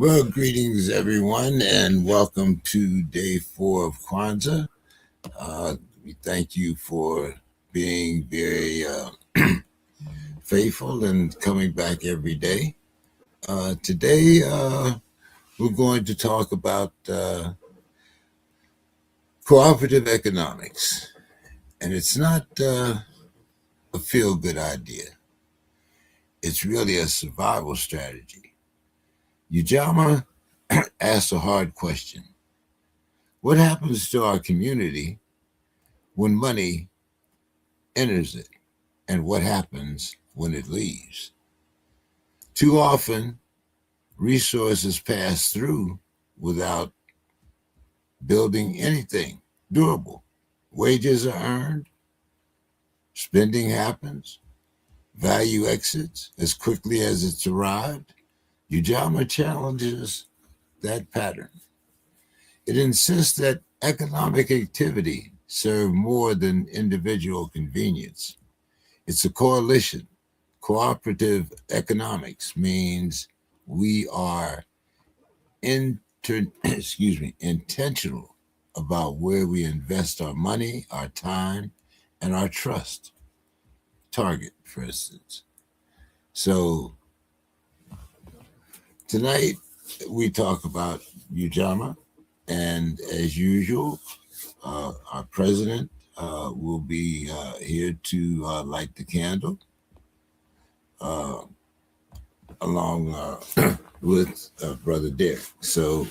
Well, greetings everyone, and welcome to day 4 of Kwanzaa. We thank you for being very faithful and coming back every day. Today, we're going to talk about cooperative economics, and it's not a feel good idea, it's really a survival strategy. Ujama asked a hard question: what happens to our community when money enters it? And what happens when it leaves? Too often, resources pass through without building anything durable. Wages are earned, spending happens, value exits as quickly as it's arrived. Ujama challenges that pattern. It insists that economic activity serve more than individual convenience. It's a coalition. Cooperative economics means we are intentional about where we invest our money, our time, and our trust. Target, for instance. So tonight we talk about Ujama, and as usual, our president will be here to light the candle. Uh, Along with Brother Derek. So,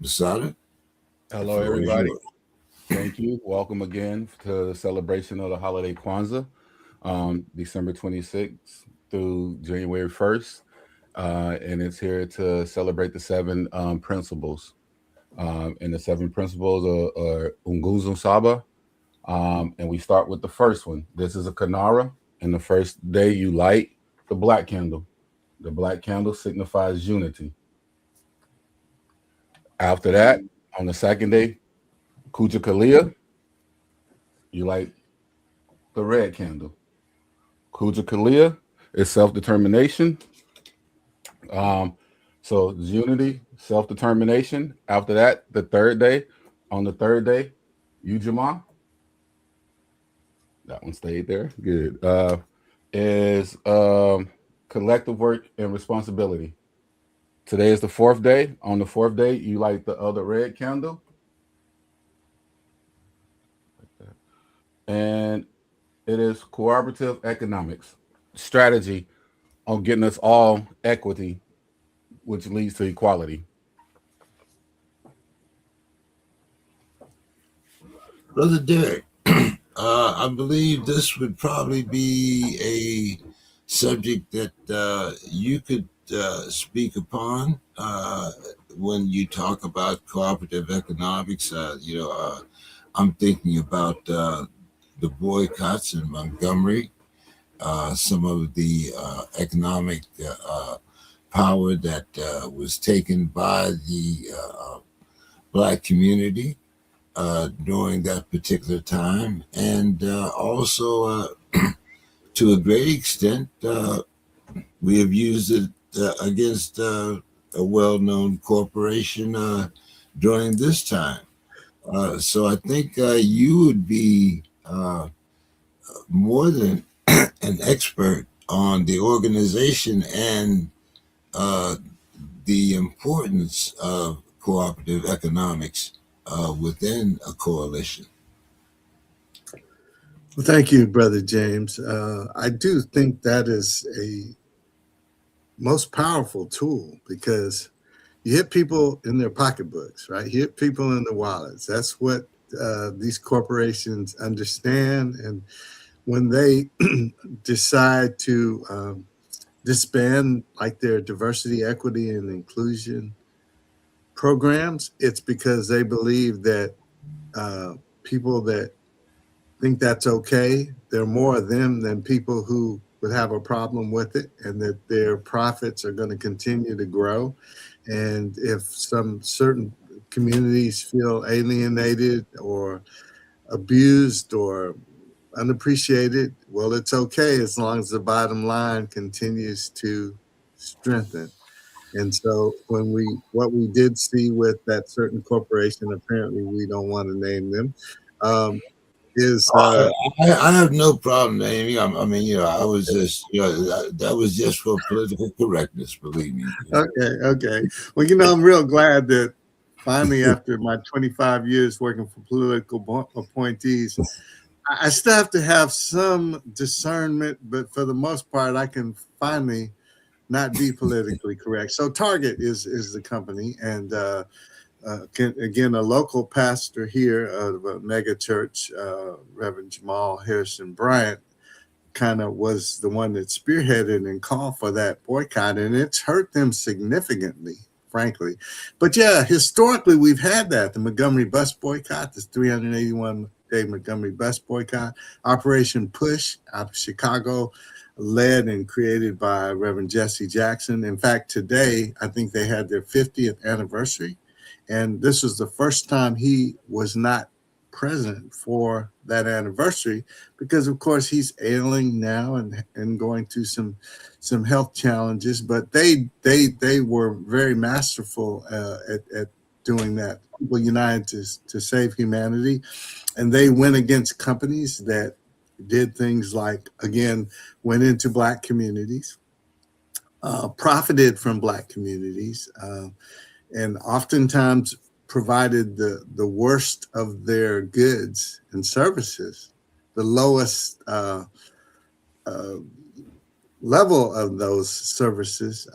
Masada, the Hello, floor is everybody. yours. Thank you. Welcome again to the celebration of the holiday Kwanzaa, December 26th through January 1st. And it's here to celebrate the seven principles. And the seven principles are Unguzu Saba. And we start with the first one. This is a Kanara. And the first day you light the black candle. The black candle signifies unity. After that, on the second day, Kuja Kalia, you light the red candle. Kuja Kalia is self determination. Um, so it's unity, self determination. After that, on the third day, Ujama, that one stayed there. Good. Is collective work and responsibility. Today is the fourth day. On the fourth day, you light the other red candle. And it is cooperative economics strategy on getting us all equity, which leads to equality. Brother Derek, I believe this would probably be a subject that you could speak upon when you talk about cooperative economics. I'm thinking about the boycotts in Montgomery, some of the economic power that was taken by the black community during that particular time, and also to a great extent, we have used it against a well-known corporation during this time. So I think you would be more than an expert on the organization and uh, the importance of cooperative economics within a coalition. Well, thank you, Brother James. I do think that is a most powerful tool because you hit people in their pocketbooks, right? You hit people in their wallets. That's what these corporations understand. And when they decide to disband like their diversity, equity, and inclusion programs, it's because they believe that people that think that's okay. There are more of them than people who would have a problem with it, and that their profits are going to continue to grow. And if some certain communities feel alienated or abused or unappreciated, well, it's okay as long as the bottom line continues to strengthen. And so what we did see with that certain corporation, apparently we don't want to name them, is I have no problem naming. I mean, I was just, that was just for political correctness. Believe me. okay. Well, I'm real glad that finally, after my 25 years working for political appointees, I still have to have some discernment, but for the most part, I can finally not be politically correct. So Target is the company, and again, a local pastor here of a mega church, Reverend Jamal Harrison Bryant, kind of was the one that spearheaded and called for that boycott, and it's hurt them significantly, frankly. But yeah, historically, we've had that. The Montgomery bus boycott, the 381-day Montgomery bus boycott, Operation Push out of Chicago, led and created by Reverend Jesse Jackson. In fact, today, I think they had their 50th anniversary. And this was the first time he was not present for that anniversary because, of course, he's ailing now and going through some health challenges. But they were very masterful at doing that. People united to save humanity, and they went against companies that did things like, again, went into Black communities, profited from Black communities, and oftentimes provided the worst of their goods and services, the lowest level of those services.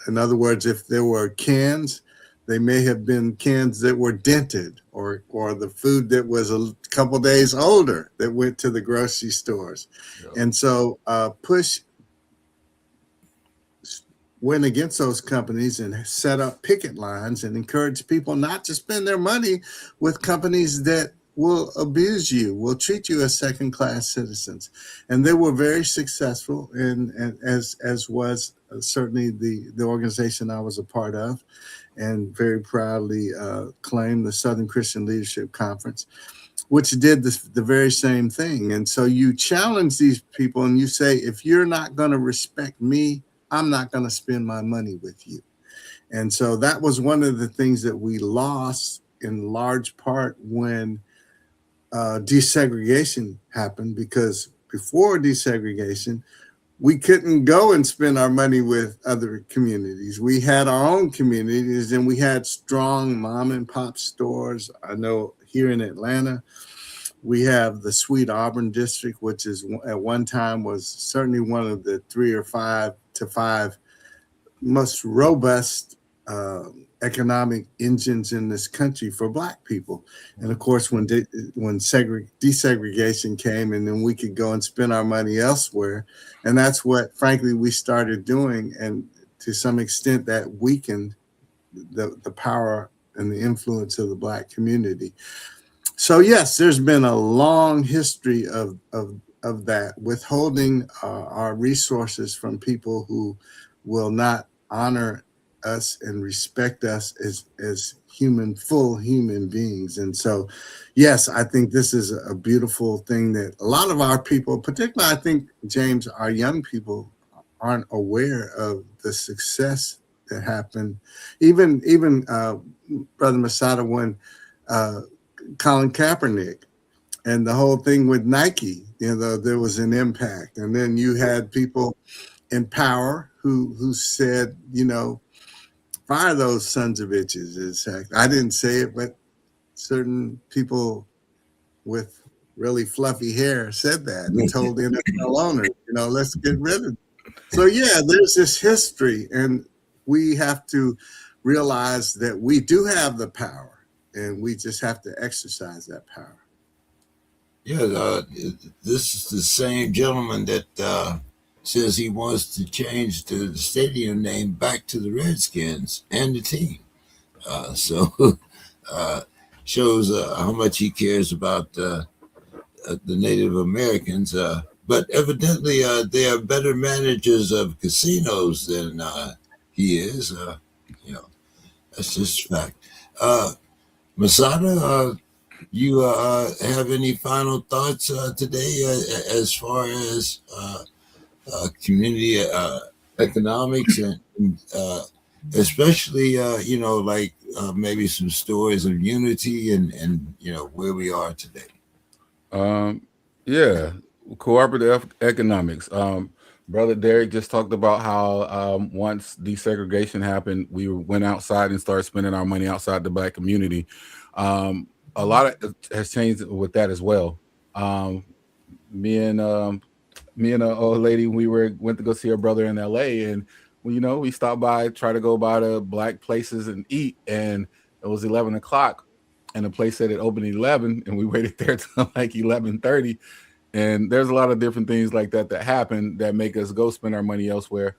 In other words, if there were cans, they may have been cans that were dented, or the food that was a couple days older that went to the grocery stores. Yeah. And so Push went against those companies and set up picket lines and encouraged people not to spend their money with companies that will abuse you, will treat you as second-class citizens. And they were very successful, and as was certainly the organization I was a part of, and very proudly claimed the Southern Christian Leadership Conference, which did the very same thing. And so you challenge these people and you say, if you're not going to respect me, I'm not going to spend my money with you. And so that was one of the things that we lost in large part when desegregation happened, because before desegregation, we couldn't go and spend our money with other communities. We had our own communities, and we had strong mom and pop stores. I know here in Atlanta, we have the Sweet Auburn district, which is at one time was certainly one of the 3 or 5 to 5 most robust economic engines in this country for Black people. And of course, when desegregation came, and then we could go and spend our money elsewhere. And that's what, frankly, we started doing. And to some extent, that weakened the power and the influence of the Black community. So yes, there's been a long history of that, withholding our resources from people who will not honor us and respect us as full human beings. And so, yes, I think this is a beautiful thing that a lot of our people, particularly, I think, James, our young people, aren't aware of the success that happened. Even Brother Masada, when Colin Kaepernick and the whole thing with Nike, there was an impact. And then you had people in power who said, fire those sons of bitches. I didn't say it, but certain people with really fluffy hair said that and told the NFL owners, let's get rid of them. So yeah, there's this history, and we have to realize that we do have the power, and we just have to exercise that power. Yeah, this is the same gentleman that says he wants to change the stadium name back to the Redskins and the team. So shows how much he cares about the Native Americans. But evidently, they are better managers of casinos than he is. That's just a fact. Masada, you have any final thoughts today as far as community economics and especially like maybe some stories of unity and where we are today. Um, yeah, cooperative economics. Brother Derek just talked about how once desegregation happened, we went outside and started spending our money outside the Black community. Um, a lot has changed with that as well. Um, me and a old lady, went to go see her brother in L.A. and we stopped by, try to go by to Black places and eat, and it was 11 o'clock, and the place said it opened at 11, and we waited there till like 11:30. And there's a lot of different things like that that happen that make us go spend our money elsewhere.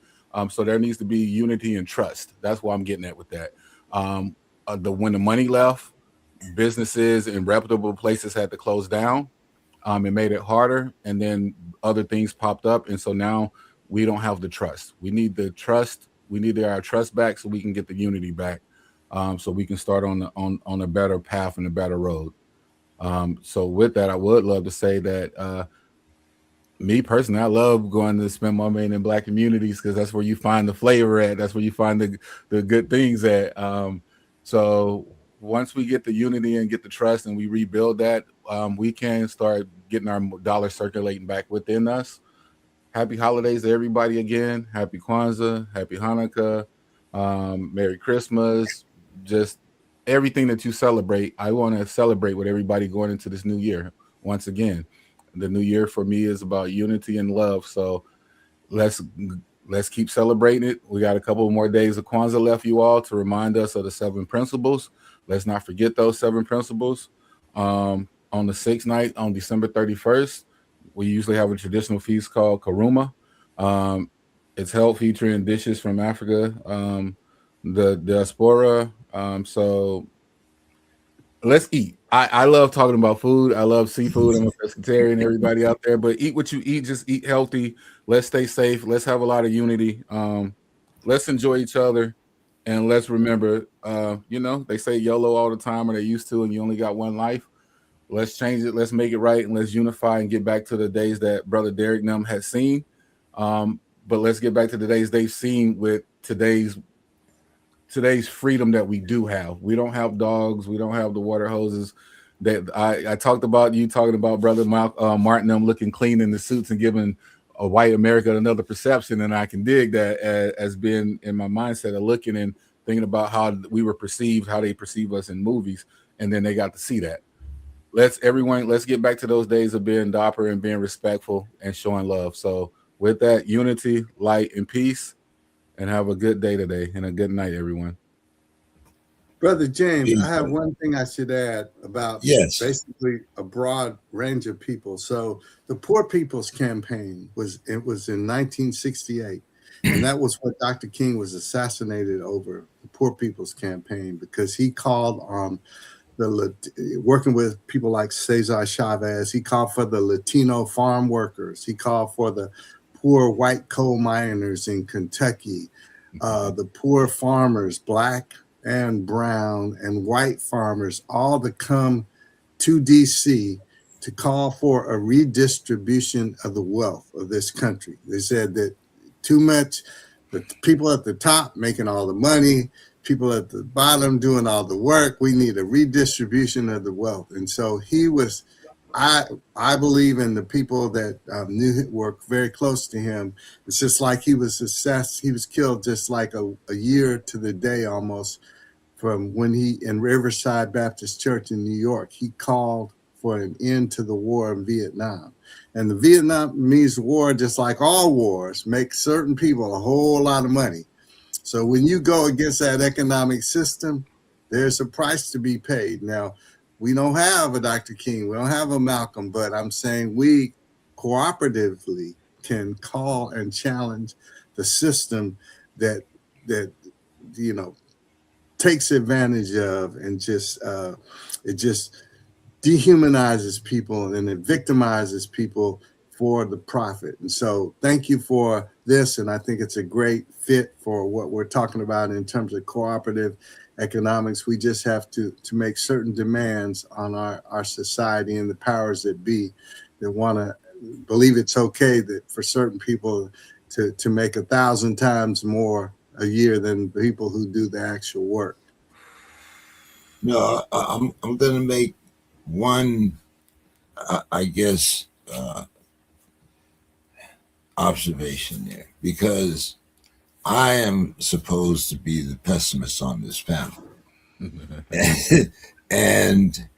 So there needs to be unity and trust. That's what I'm getting at with that. Um, when the money left, businesses and reputable places had to close down. It made it harder, and then other things popped up, and so now we don't have the trust. We need the trust. We need our trust back so we can get the unity back, so we can start on a better path and a better road. So with that, I would love to say that me personally, I love going to spend my money in Black communities because that's where you find the flavor at. That's where you find the good things at. So once we get the unity and get the trust and we rebuild that, we can start getting our dollar circulating back within us. Happy holidays to everybody again. Happy Kwanzaa, happy Hanukkah, Merry Christmas. Just everything that you celebrate. I want to celebrate with everybody going into this new year once again. The new year for me is about unity and love. So let's let's keep celebrating it. We got a couple more days of Kwanzaa left, you all, to remind us of the 7 principles. Let's not forget those 7 principles. On the sixth night, on December 31st, we usually have a traditional feast called Karuma. Um, it's held featuring dishes from Africa, the diaspora. So let's eat. I love talking about food. I love seafood. I'm a pescatarian, everybody out there, but eat what you eat. Just eat healthy. Let's stay safe. Let's have a lot of unity. Let's enjoy each other. And let's remember, they say YOLO all the time, or they used to, and you only got one life. Let's change it. Let's make it right, and let's unify and get back to the days that Brother Derek Num had seen. But let's get back to the days they've seen with today's freedom that we do have. We don't have dogs. We don't have the water hoses that I talked about. You talking about Brother Martin them looking clean in the suits and giving a white America another perception, and I can dig that as being in my mindset of looking and thinking about how we were perceived, how they perceive us in movies, and then they got to see that. Let's get back to those days of being dapper and being respectful and showing love. So with that, unity, light, and peace, and have a good day today and a good night, everyone. Brother James, I Peace, have brother. one thing I should add about Yes. basically a broad range of people. So the Poor People's Campaign was in 1968, and that was what Dr. King was assassinated over, the Poor People's Campaign, because he called on working with people like Cesar Chavez. He called for the Latino farm workers. He called for the poor white coal miners in Kentucky, the poor farmers, black and brown and white farmers, all to come to DC to call for a redistribution of the wealth of this country. They said that too much, the people at the top making all the money, people at the bottom doing all the work. We need a redistribution of the wealth. And so he was, I believe in the people that knew were very close to him. It's just like he was assessed. He was killed just like a year to the day almost from when he in Riverside Baptist Church in New York. He called for an end to the war in Vietnam. And the Vietnamese War, just like all wars, makes certain people a whole lot of money. So when you go against that economic system, there's a price to be paid. Now, we don't have a Dr. King, we don't have a Malcolm, but I'm saying we cooperatively can call and challenge the system that that you know takes advantage of and just it just dehumanizes people and it victimizes people for the profit. And so thank you for this. And I think it's a great fit for what we're talking about in terms of cooperative economics. We just have to make certain demands on our society and the powers that be that want to believe it's okay that for certain people to make 1,000 times more a year than people who do the actual work. No, I'm going to make one, I guess, observation there, because I am supposed to be the pessimist on this panel. And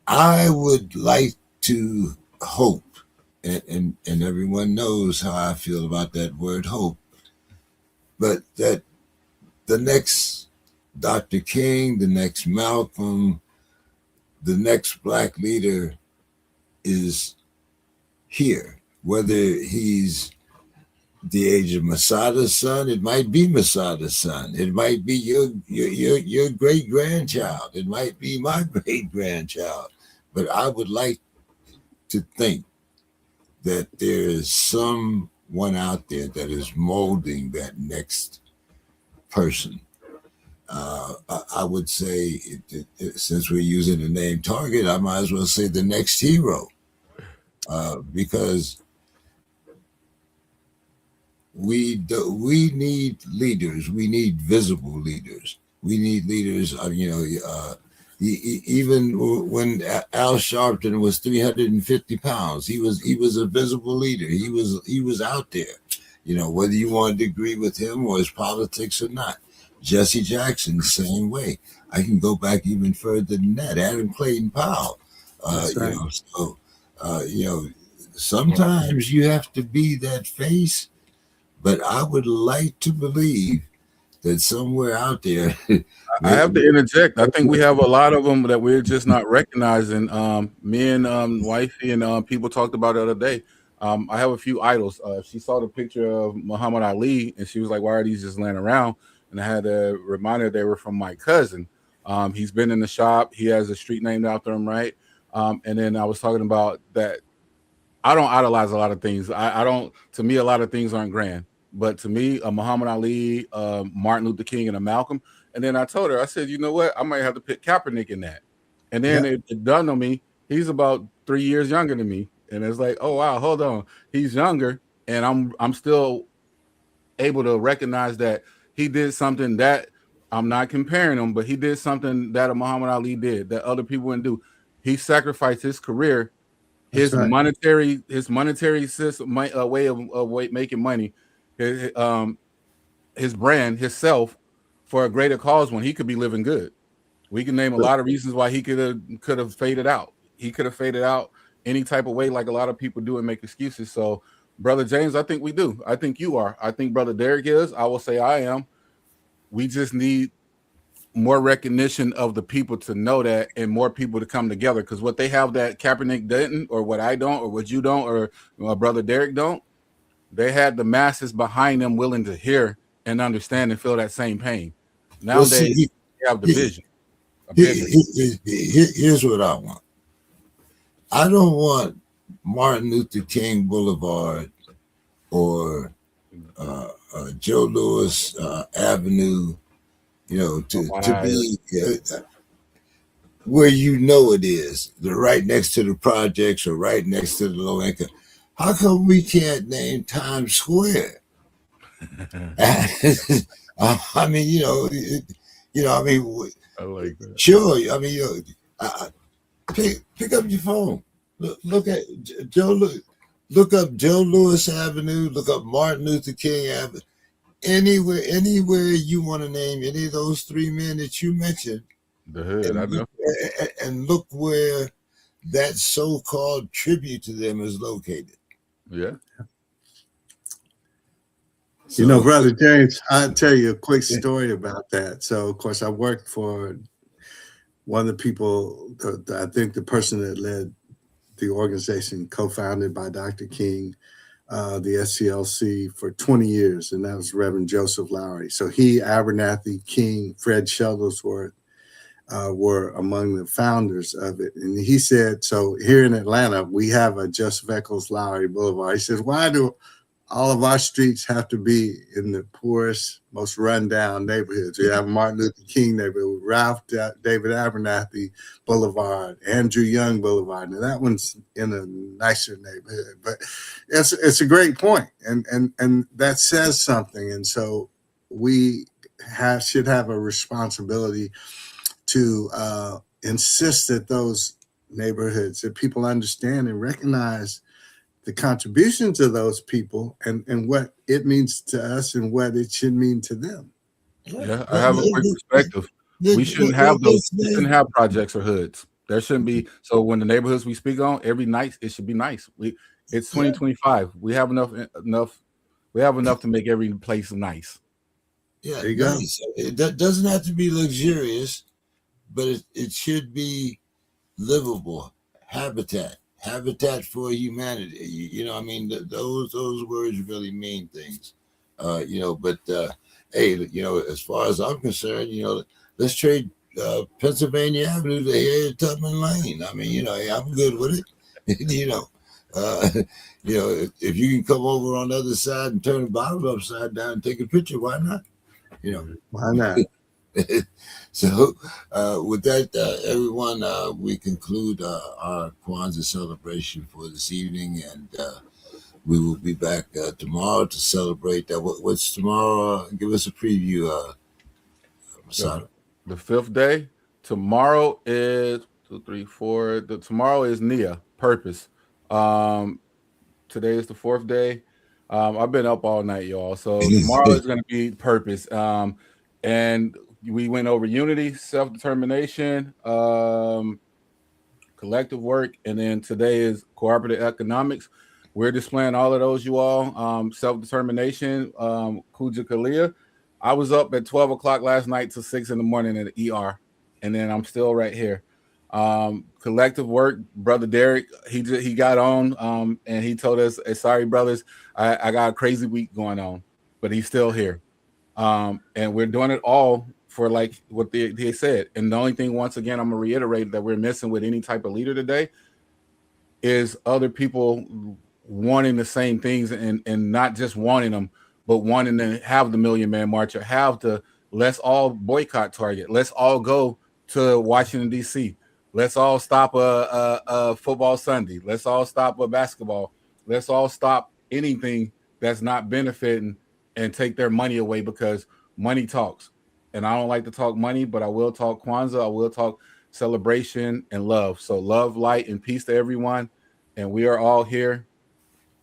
I would like to hope, and everyone knows how I feel about that word hope, but that the next Dr. King, the next Malcolm, the next Black leader is here. Whether he's the age of Masada's son, it might be Masada's son. It might be your great grandchild. It might be my great grandchild. But I would like to think that there is someone out there that is molding that next person. I would say, since we're using the name Target, I might as well say the next hero, because we need leaders. We need visible leaders. We need leaders. Even when Al Sharpton was 350 pounds, he was a visible leader. He was out there. Whether you wanted to agree with him or his politics or not. Jesse Jackson, the same way. I can go back even further than that. Adam Clayton Powell. That's right. Sometimes you have to be that face. But I would like to believe that somewhere out there. I have to interject. I think we have a lot of them that we're just not recognizing. Me and wifey and people talked about it the other day. I have a few idols. She saw the picture of Muhammad Ali and she was like, why are these just laying around? And I had to remind her they were from my cousin. He's been in the shop. He has a street named after him, right? And then I was talking about that. I don't idolize a lot of things. I don't. To me, a lot of things aren't grand. But to me, a Muhammad Ali, Martin Luther King, and a Malcolm. And then I told her, I said, you know what? I might have to pick Kaepernick in that. And then it dawned on me, he's about 3 years younger than me. And it's like, oh wow, hold on, he's younger, and I'm still able to recognize that he did something that I'm not comparing him, but he did something that a Muhammad Ali did that other people wouldn't do. He sacrificed his career, his monetary system, way of making money, his brand, himself, for a greater cause when he could be living good. We can name a lot of reasons why he could have faded out. He could have faded out any type of way, like a lot of people do and make excuses. So, Brother James, I think we do. I think you are. I think Brother Derek is. I will say I am. We just need more recognition of the people to know that, and more people to come together, because what they have that Kaepernick didn't, or what I don't, or what you don't, or Brother Derek don't, they had the masses behind them willing to hear and understand and feel that same pain. Nowadays, we have division. Here's what I want. I don't want Martin Luther King Boulevard or Joe Louis Avenue, to be where it is, right next to the projects or right next to the low income. How come we can't name Times Square? I mean, I like that. Sure. I mean, pick up your phone. Look at Joe. Look up Joe Louis Avenue. Look up Martin Luther King Avenue. Anywhere you want to name any of those three men that you mentioned. The hood, I know. And look where that so-called tribute to them is located. Yeah. So, Brother James, I'll tell you a quick story about that. So, of course, I worked for one of the people, I think the person that led the organization co-founded by Dr. King, the SCLC, for 20 years, and that was Reverend Joseph Lowry. So he, Abernathy, King, Fred Shuttlesworth were among the founders of it. And he said, so here in Atlanta, we have a Joseph Eccles Lowry Boulevard. He says, why do all of our streets have to be in the poorest, most rundown neighborhoods? We have Martin Luther King neighborhood, Ralph David Abernathy Boulevard, Andrew Young Boulevard. Now that one's in a nicer neighborhood, but it's a great point, and that says something. And so we should have a responsibility to insist that those neighborhoods, that people understand and recognize the contributions of those people and what it means to us and what it should mean to them. Yeah, I have a quick perspective. We shouldn't have those. We shouldn't have projects or hoods. There shouldn't be. So when the neighborhoods we speak on, every night it should be nice. It's 2025. We have enough. We have enough to make every place nice. Yeah, There you go. nice. It doesn't have to be luxurious, but it should be livable. Habitat for humanity. You know, I mean, those words really mean things. But hey, as far as I'm concerned, let's trade Pennsylvania Avenue to Harriet Tubman Lane. I mean, hey, I'm good with it. Uh, if you can come over on the other side and turn the bottle upside down and take a picture, why not? Why not? So, with that, everyone, we conclude our Kwanzaa celebration for this evening, and we will be back tomorrow to celebrate that. What's tomorrow? Give us a preview, Masada. The fifth day. Tomorrow is 2, 3, 4. Tomorrow is Nia, purpose. Today is the fourth day. I've been up all night, y'all. So tomorrow is going to be purpose. And we went over unity, self-determination, collective work, and then today is cooperative economics. We're displaying all of those, you all. Self-determination, Kuja Kalia. I was up at 12 o'clock last night till 6 in the morning at the ER, and then I'm still right here. Collective work, Brother Derek, he got on and he told us, hey, sorry, brothers, I got a crazy week going on, but he's still here. And we're doing it all for like what they said. And the only thing, once again, I'm gonna reiterate that we're missing with any type of leader today is other people wanting the same things and not just wanting them, but wanting to have the Million Man March or have the let's all boycott Target. Let's all go to Washington, D.C. Let's all stop a football Sunday. Let's all stop a basketball. Let's all stop anything that's not benefiting and take their money away because money talks. And I don't like to talk money, but I will talk Kwanzaa. I will talk celebration and love. So love, light, and peace to everyone. And we are all here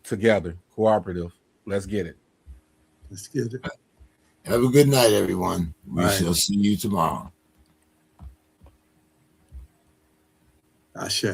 together, cooperative. Let's get it. Let's get it. Have a good night, everyone. We Right. shall see you tomorrow. Ashe.